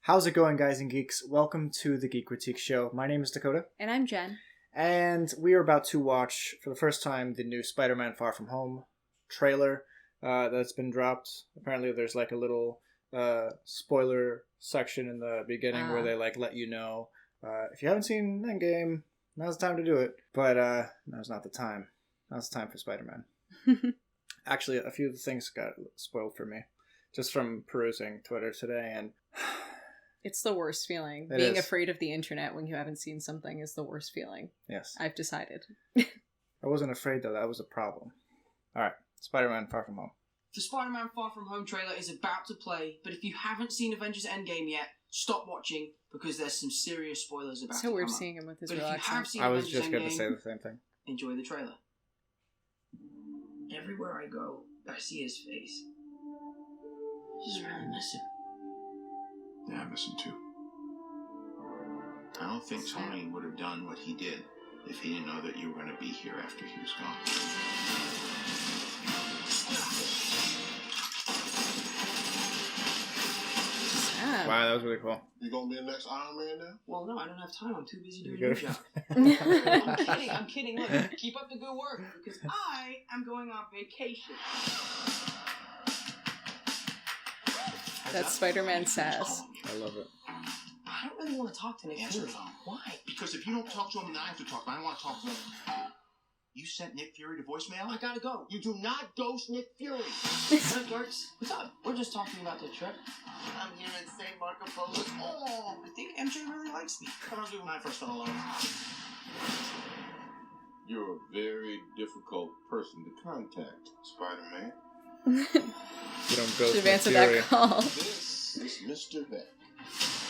How's it going, guys and geeks? Welcome to the Geekritique show. My name is Dakota. And I'm Jen. And we are about to watch, for the first time, the new Spider-Man Far From Home trailer that's been dropped. Apparently there's like a little spoiler section in the beginning where they like let you know, if you haven't seen Endgame, now's the time to do it. But now's not the time. Now's the time for Spider-Man. Actually, a few of the things got spoiled for me, just from perusing Twitter today, and... It's the worst feeling. It Being is. afraid of the internet when you haven't seen something is the worst feeling. Yes. I've decided. I wasn't afraid, though. That was a problem. Alright, Spider-Man Far From Home. The Spider-Man Far From Home trailer is about to play, but if you haven't seen Avengers Endgame yet, stop watching, because there's some serious spoilers about to come So we're up. seeing him with his But if you relaxing. have seen I was Avengers just going to Endgame, say the same thing. enjoy the trailer. Everywhere I go, I see his face. I just really miss him. Yeah, I miss him too. I don't think Tony would have done what he did if he didn't know that you were going to be here after he was gone. Sad. Wow, that was really cool. You going to be the next Iron Man now? Well, no, I don't have time. I'm too busy doing You your good? job. I'm kidding. Look, keep up the good work, because I am going on vacation. That's Spider-Man sass. I love it. I don't really want to talk to Nick Answer Fury. the phone. Why? Because if you don't talk to him, then I have to talk. But I don't want to talk to him. You sent Nick Fury to voicemail? I gotta go. You do not ghost Nick Fury. What, Dorks? What's up? We're just talking about the trip. I'm here in St. Marco Polo. Oh, I think MJ really likes me. That reminds me when I first fell in love. You're a very difficult person to contact, Spider-Man. You don't go Should have to answered Fury. that call. This is Mr. Beck.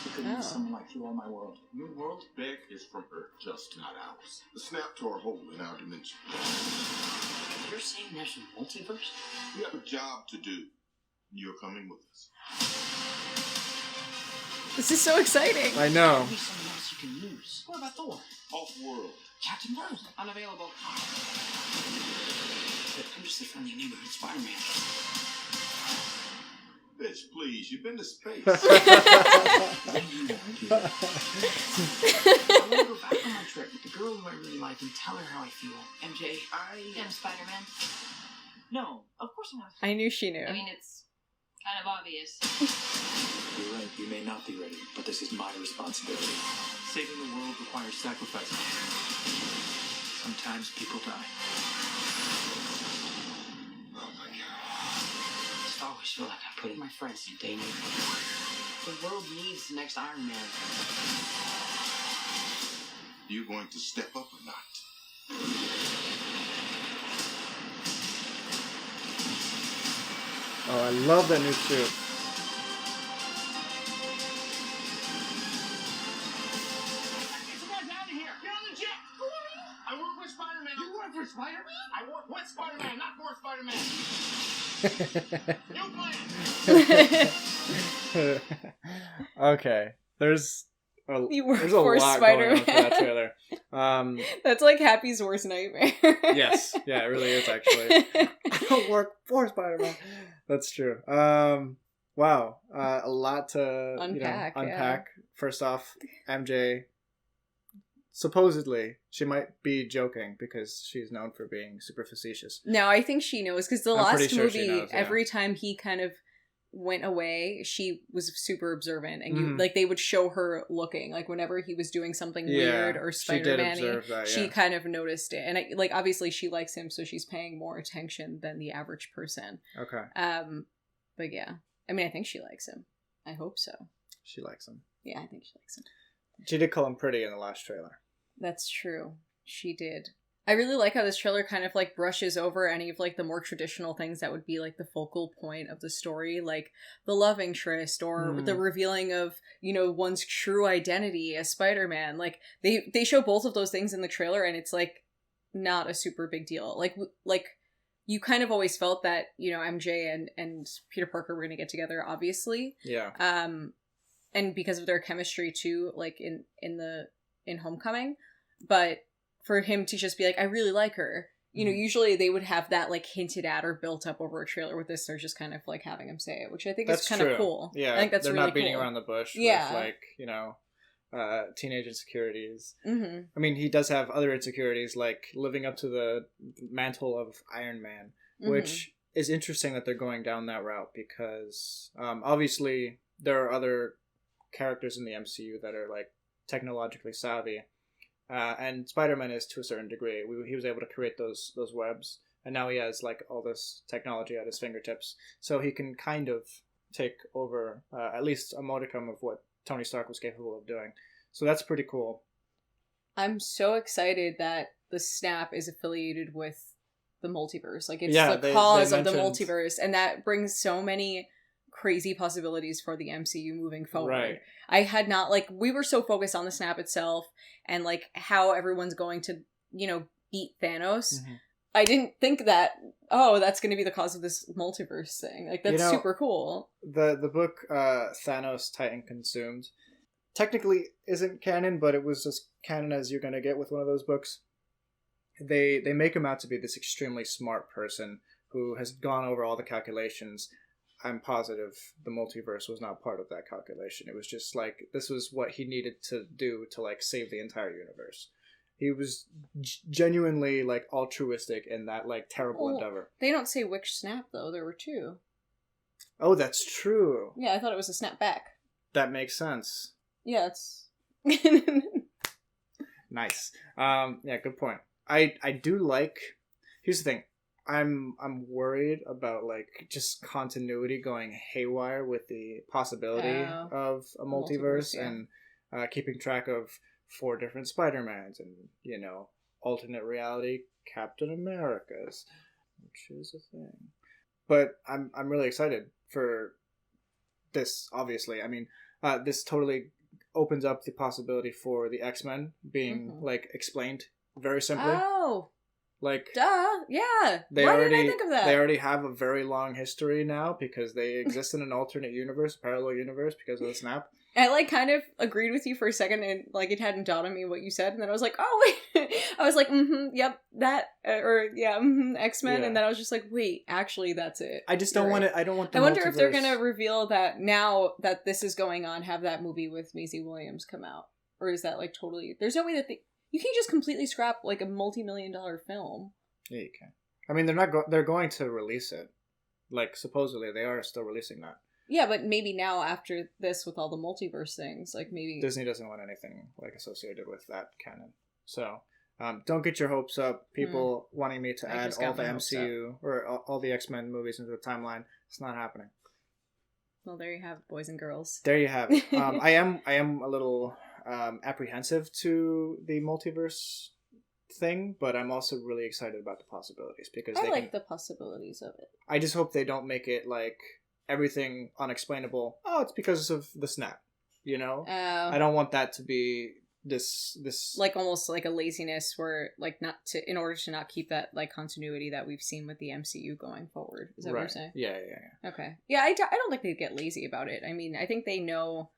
You could meet someone like you on my world. Your world, Beck, is from Earth, just not ours. The snap to our hole in our dimension. You're saying there's a multiverse? We have a job to do. You're coming with us. This is so exciting. I know. Maybe someone else you can use. What about Thor? Off-world. Captain Marvel. Unavailable. I'm just a friendly neighborhood Spider-Man. Bitch, please, you've been to space. I want to go back on my trip with the girl who I really like and tell her how I feel. MJ, I'm Spider-Man. No, of course I'm not. I knew she knew. I mean, it's kind of obvious. You're right, you may not be ready, but this is my responsibility. Saving the world requires sacrifice. Sometimes people die. Oh my God. I just always feel like I'm putting my friends in danger. The world needs the next Iron Man. You going to step up or not? Oh, I love that new suit. Get you guys out of here! Get on the jet! Who are you? I work with Spider-Man. You work for Spider-Man? I work with Spider-Man, not for Spider-Man. New plan! Okay, there's a, You work there's a for lot going on for that Spider-Man. trailer. That's like Happy's worst nightmare. Yes, yeah, it really is actually. I don't work for Spider-Man. That's true. Wow, a lot to Unpack, yeah. unpack. First off, MJ, supposedly, she might be joking because she's known for being super facetious. No, I think she knows, because the I'm pretty last sure she movie, knows, yeah. every time he kind of went away, she was super observant, and you Mhm. like they would show her looking, like whenever he was doing something Yeah, weird or she did Spider-Man-y, observe that, she yeah. kind of noticed it, and like obviously she likes him, so she's paying more attention than the average person. Okay, But yeah, I mean, I think she likes him. I hope so. she likes him. Yeah, I think she likes him. She did call him pretty in the last trailer. That's true. She did. I really like how this trailer kind of like brushes over any of like the more traditional things that would be like the focal point of the story, like the love interest or the revealing of, you know, one's true identity as Spider-Man. Like they show both of those things in the trailer, and it's like not a super big deal. Like you kind of always felt that, you know, MJ and Peter Parker were going to get together, obviously. Yeah. And because of their chemistry too, like in Homecoming, but for him to just be like, I really like her, You know, usually they would have that like hinted at or built up over a trailer. With this, they're just kind of like having him say it, which I think is kind of cool. Yeah, I think that's they're really not beating cool. around the bush Yeah. with, like, you know, teenage insecurities. Mm-hmm. I mean, he does have other insecurities, like living up to the mantle of Iron Man, which is interesting that they're going down that route because obviously there are other characters in the MCU that are like technologically savvy, and Spider-Man is to a certain degree. He was able to create those webs, and now he has like all this technology at his fingertips, so he can kind of take over at least a modicum of what Tony Stark was capable of doing. So that's pretty cool. I'm so excited that the Snap is affiliated with the multiverse. Like, it's they cause of the mentioned... multiverse, and that brings so many crazy possibilities for the MCU moving forward. Right. I had not, like, we were so focused on the Snap itself and like how everyone's going to, you know, beat Thanos. Mm-hmm. I didn't think that, oh, that's going to be the cause of this multiverse thing. Like, that's super cool. The book Thanos Titan Consumed technically isn't canon, but it was as canon as you're going to get with one of those books. They make him out to be this extremely smart person who has gone over all the calculations. I'm positive the multiverse was not part of that calculation. It was just like, this was what he needed to do to like save the entire universe. He was genuinely like altruistic in that like terrible endeavor. They don't say which snap though. There were two. Oh, that's true. Yeah, I thought it was a snap back. That makes sense. Yeah, it's nice. Yeah, good point. I do like. Here's the thing. I'm worried about like just continuity going haywire with the possibility of a multiverse yeah. and keeping track of 4 different Spider-Mans and, you know, alternate reality Captain Americas, which is a thing. But I'm really excited for this. Obviously, I mean, this totally opens up the possibility for the X-Men being like explained very simply. Oh. Like, duh, yeah. Why didn't I think of that? They already have a very long history now because they exist in an alternate universe, parallel universe, because of the snap. I like kind of agreed with you for a second, and like it hadn't dawned on me what you said, and then I was like, oh wait, I was like, yep, that, X-Men, and then I was just like, wait, actually, that's it. I just don't want it. I don't want. The I wonder multiverse. if they're gonna reveal that now that this is going on, have that movie with Maisie Williams come out, or is that like totally? There's no way that you can't just completely scrap like a multi-million-dollar film. Yeah, you can. I mean, they're not. They're going to release it. Like supposedly, they are still releasing that. Yeah, but maybe now after this, with all the multiverse things, like maybe Disney doesn't want anything like associated with that canon. So, don't get your hopes up. People wanting me to add all the MCU or all the X-Men movies into the timeline. It's not happening. Well, there you have it, boys and girls. There you have it. I am a little apprehensive to the multiverse thing, but I'm also really excited about the possibilities because I like the possibilities of it. I just hope they don't make it like everything unexplainable. Oh, it's because of the snap. You know, I don't want that to be this like almost like a laziness where like not to in order to not keep that like continuity that we've seen with the MCU going forward. Is that what you're saying? Yeah. Okay. Yeah, I don't think they get lazy about it. I mean, I think they know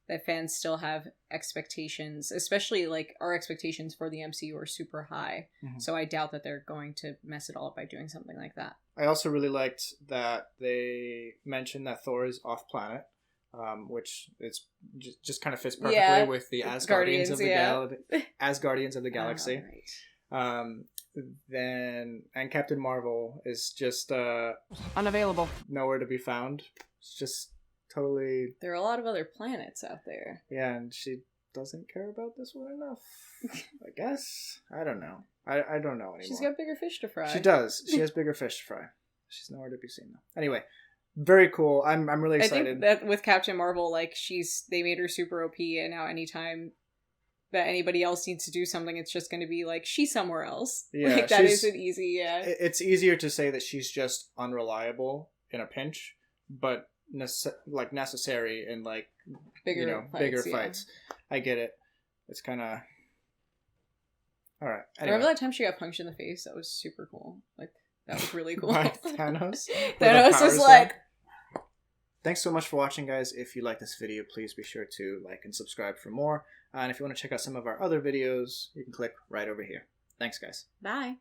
that fans still have expectations, especially like our expectations for the MCU are super high. Mm-hmm. So I doubt that they're going to mess it all up by doing something like that. I also really liked that they mentioned that Thor is off planet, which is just kind of fits perfectly with the Asgardians of the Galaxy. Then Captain Marvel is just unavailable, nowhere to be found. It's just totally. There are a lot of other planets out there. Yeah, and she doesn't care about this one enough. I guess. I don't know. I don't know anymore. She's got bigger fish to fry. She does. She has bigger fish to fry. She's nowhere to be seen though. Anyway, very cool. I'm really excited. I think that with Captain Marvel, like they made her super OP, and now anytime that anybody else needs to do something, it's just going to be like she's somewhere else. Yeah, like that isn't easy. Yeah, it's easier to say that she's just unreliable in a pinch, but necessary in like bigger fights. I get it. It's kind of all right. Anyway. Remember that time she got punched in the face? That was super cool. Like that was really cool. By Thanos. Thanos was like. Thanks so much for watching, guys. If you like this video, please be sure to like and subscribe for more. And if you want to check out some of our other videos, you can click right over here. Thanks, guys. Bye.